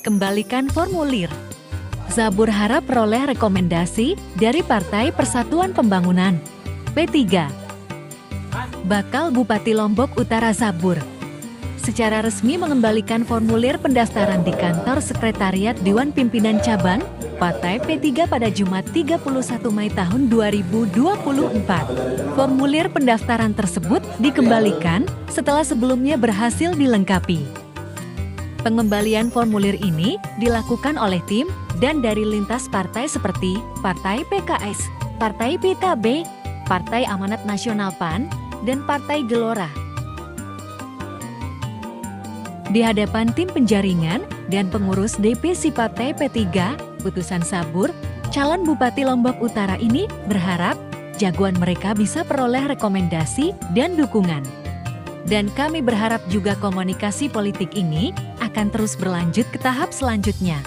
Kembalikan formulir. Zabur harap peroleh rekomendasi dari Partai Persatuan Pembangunan P3. Bakal Bupati Lombok Utara Zabur secara resmi mengembalikan formulir pendaftaran di kantor Sekretariat Dewan Pimpinan Cabang Partai P3 pada Jumat 31 Mei tahun 2024. Formulir pendaftaran tersebut dikembalikan setelah sebelumnya berhasil dilengkapi. Pengembalian formulir ini dilakukan oleh tim dan dari lintas partai seperti Partai PKS, Partai PKB, Partai Amanat Nasional PAN, dan Partai Gelora. Di hadapan tim penjaringan dan pengurus DPC Partai P3, putusan Zabur, calon Bupati Lombok Utara ini berharap jagoan mereka bisa peroleh rekomendasi dan dukungan. Dan kami berharap juga komunikasi politik ini akan terus berlanjut ke tahap selanjutnya.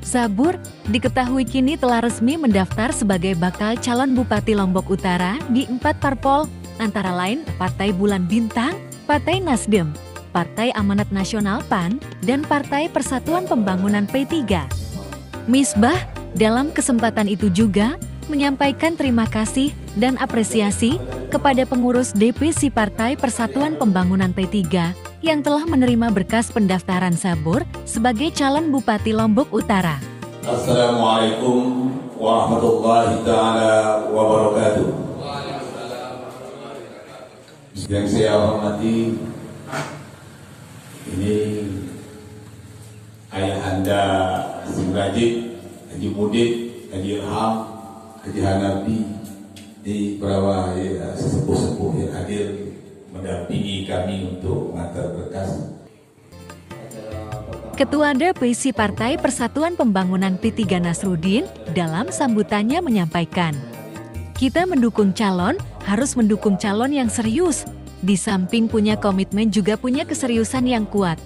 Zabur diketahui kini telah resmi mendaftar sebagai bakal calon Bupati Lombok Utara di 4 parpol, antara lain Partai Bulan Bintang, Partai Nasdem, Partai Amanat Nasional PAN, dan Partai Persatuan Pembangunan P3. Misbah dalam kesempatan itu juga menyampaikan terima kasih dan apresiasi kepada pengurus DPC Partai Persatuan Pembangunan P3 yang telah menerima berkas pendaftaran Zabur sebagai calon Bupati Lombok Utara. Assalamualaikum warahmatullahi ta'ala wabarakatuh. Yang saya hormati, ini ayah anda Haji Rajid, Haji Mudid, Haji Ilham, Haji Hanafi, di beberapa sesepuh-sepuh yang hadir mendampingi kami untuk mengantar berkas. Ketua DPC Partai Persatuan Pembangunan P3 Nasruddin dalam sambutannya menyampaikan, kita mendukung calon, harus mendukung calon yang serius, di samping punya komitmen juga punya keseriusan yang kuat.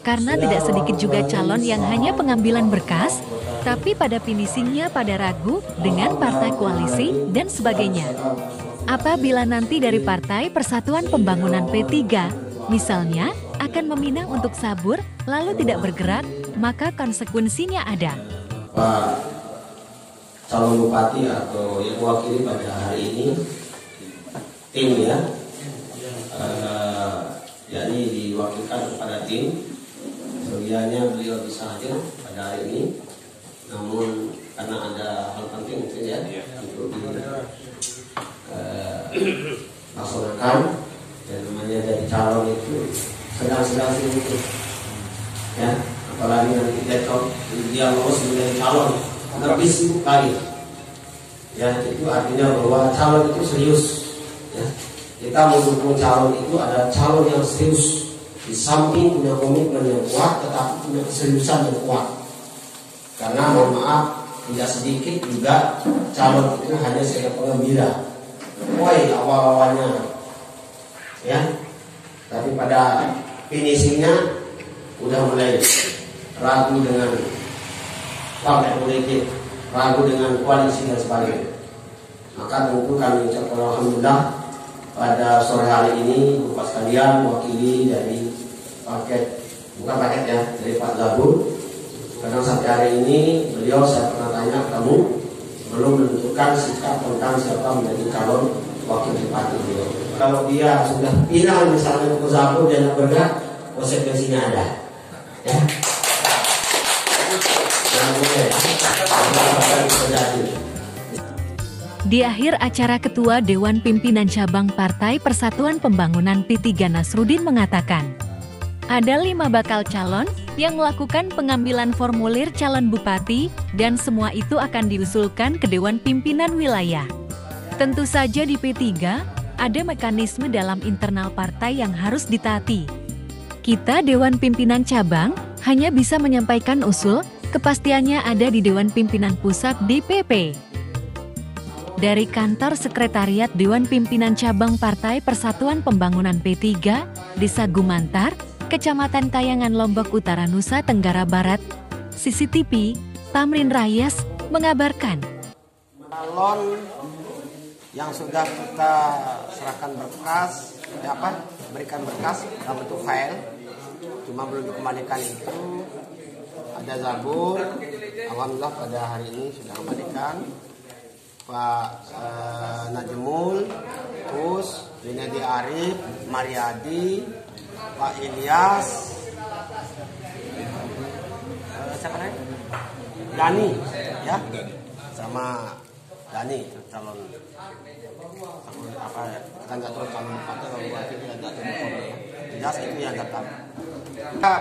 Karena tidak sedikit juga calon yang hanya pengambilan berkas, tapi pada finishingnya pada ragu dengan partai koalisi dan sebagainya. Apabila nanti dari Partai Persatuan Pembangunan P3, misalnya akan meminang untuk Zabur lalu tidak bergerak, maka konsekuensinya ada. Pak calon bupati atau yang mewakili pada hari ini, tim yakni diwakilkan kepada tim. Sebenarnya beliau bisa hadir pada hari ini, namun karena ada hal penting mungkin untuk dilaksanakan, dan namanya jadi calon itu sedang-sedang sedikit apalagi nanti dia lolos menjadi calon lebih sibuk lagi itu artinya bahwa calon itu serius kita mendukung calon itu ada calon yang serius, di samping punya komitmen yang kuat tetapi punya keseriusan yang kuat. Karena mohon maaf, tidak sedikit juga calon itu hanya sebagai penggembira. Awal-awalnya tapi pada finishingnya udah mulai ragu dengan partai politik, ragu dengan koalisi dan sebagainya. Maka tentu kami ucapkan alhamdulillah pada sore hari ini Bapak sekalian mewakili dari dari Pak Zabur. Karena sampai hari ini beliau, saya pernah tanya, kamu belum menentukan sikap tentang siapa menjadi calon wakil bupati beliau. Kalau dia sudah pindah misalnya ke Zabur dan bergerak, konsekuensinya ada. Di akhir acara Ketua Dewan Pimpinan Cabang Partai Persatuan Pembangunan P3 Nasruddin mengatakan, ada 5 bakal calon yang melakukan pengambilan formulir calon bupati dan semua itu akan diusulkan ke Dewan Pimpinan Wilayah. Tentu saja di P3 ada mekanisme dalam internal partai yang harus ditaati. Kita Dewan Pimpinan Cabang hanya bisa menyampaikan usul, kepastiannya ada di Dewan Pimpinan Pusat DPP. Dari kantor Sekretariat Dewan Pimpinan Cabang Partai Persatuan Pembangunan P3, Desa Gumantar, Kecamatan Kayangan Lombok Utara, Nusa Tenggara Barat, CCTV, Tamrin Rayas, mengabarkan. Calon yang sudah kita serahkan berkas, berikan berkas dalam bentuk file, cuma belum dikembalikan itu ada Zabur, alhamdulillah pada hari ini sudah kembalikan. Pak Najmul, Kus, Junedi Arif, Mariadi, Pak Ilyas, siapa lagi? Dani, ya, sama Dani calon apa ya? Kita nggak tahu calon bupati atau bupati kita nggak tahu ya. Jelas itu yang datang. Kita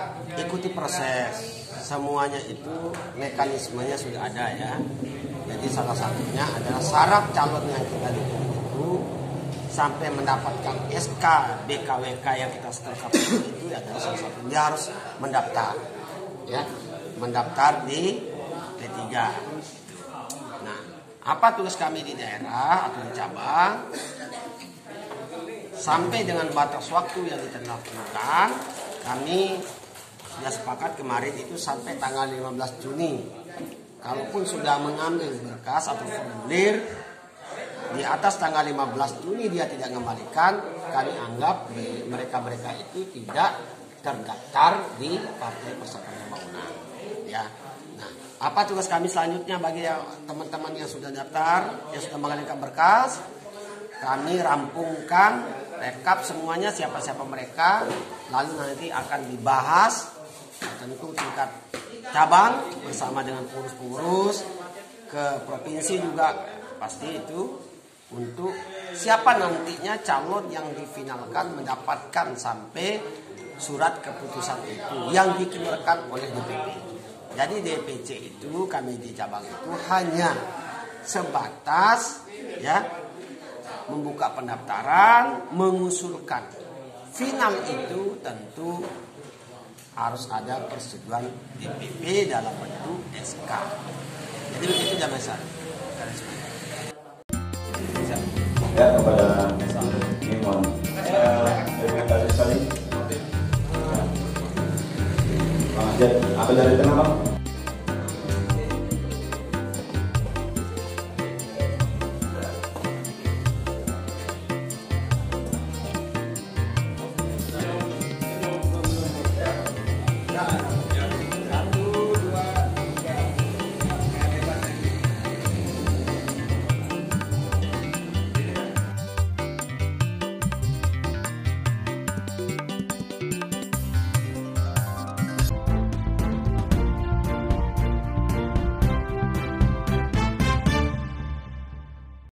ikuti proses, semuanya itu mekanismenya sudah ada ya. Jadi salah satunya adalah syarat calon yang kita dipilih itu sampai mendapatkan SK BKWK yang kita setelkan itu adalah salah satunya dia harus mendaftar, ya, mendaftar di P3. Nah, apa tugas kami di daerah atau di cabang? Sampai dengan batas waktu yang ditentukan, kami sudah sepakat kemarin itu sampai tanggal 15 Juni. Kalaupun sudah mengambil berkas atau formulir di atas tanggal 15 Juni dia tidak mengembalikan, kami anggap mereka-mereka itu tidak terdaftar di Partai Persatuan Pembangunan. Ya. Nah, apa tugas kami selanjutnya bagi teman-teman yang sudah daftar, yang sudah mengajukan berkas? Kami rampungkan, rekap semuanya siapa-siapa mereka, lalu nanti akan dibahas tentu tingkat cabang bersama dengan pengurus-pengurus ke provinsi juga pasti itu untuk siapa nantinya calon yang difinalkan mendapatkan sampai surat keputusan itu yang dikeluarkan oleh DPP. Jadi DPC itu kami di cabang itu hanya sebatas ya membuka pendaftaran, mengusulkan. Final itu tentu harus ada persetujuan DPP dalam bentuk SK. Jadi begitu Jamaah Islam. Ya, kepada ini mohon terima kasih sekali. Bang Ajat, apa dari tengah Bang?